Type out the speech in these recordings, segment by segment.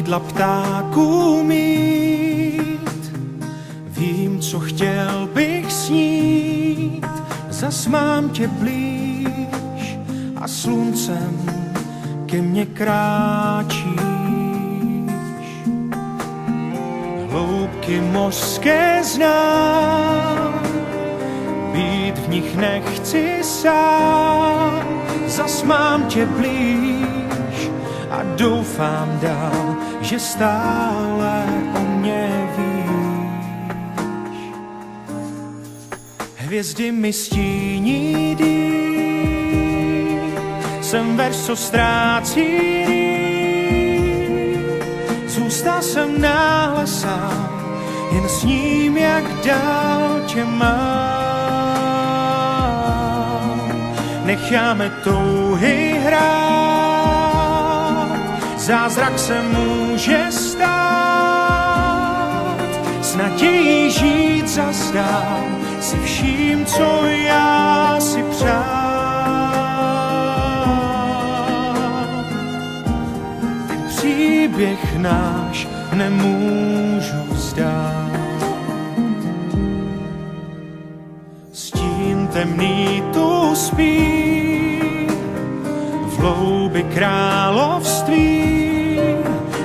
křídla ptáků mít. Vím, co chtěl bych snít, zas mám tě blíž a sluncem ke mně kráčíš. Hloubky mořské znám, být v nich nechci sám, zas mám tě blíž a doufám dál, že stále o mě víš. Hvězdy mi stíní dým, jsem verš, co ztrácí rým. Zůstal jsem náhle sám, jen s ním, jak dál tě mám. Necháme touhy hrát, zázrak se může stát. S nadějí žít zas dál, si vším, co já si přál. Ten příběh náš nemůžu vzdát. Stín temný tu spí, v hloubi království,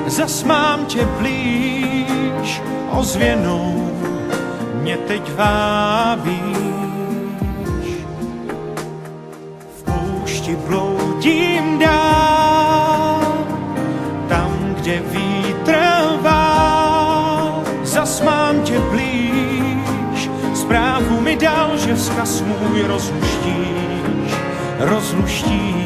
zas mám tě blíž, ozvěnou mě teď vábíš. V poušti bloudím dál, tam, kde vítr vál, zas mám tě blíž. Zprávu mi dal, že vzkaz můj rozluštíš.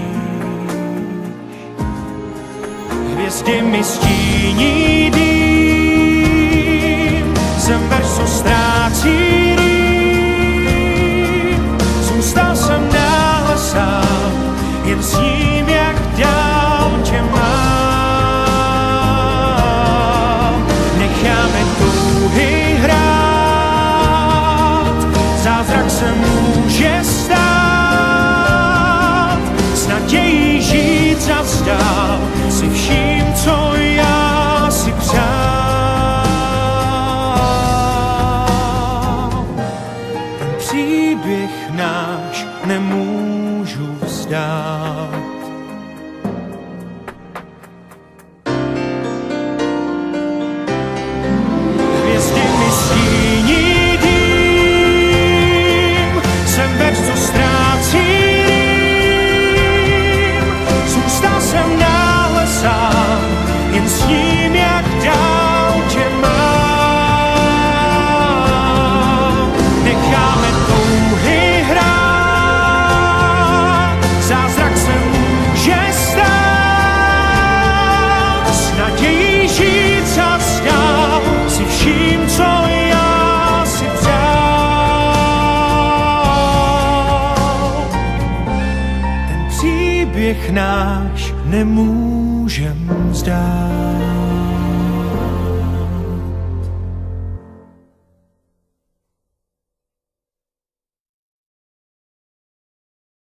Hvězdy mi stíní dým, jsem verš, co ztrácí rým. Zůstal jsem náhle sám, jen s ním, jak dál tě mám. Necháme touhy hrát, zázrak se může stát. S nadějí žít zas dál, si vším, co já si přál. Ten příběh náš nemůžu vzdát. Hvězdy mi stíní dým, jsem verš, co ztrácí rým. Zůstal jsem náhle sám, jen s ním, jak dál tě mám. Necháme touhy hrát, zázrak se může stát. S nadějí žít zas dál, si vším, co já si přál. Ten příběh náš nemůžem vzdát.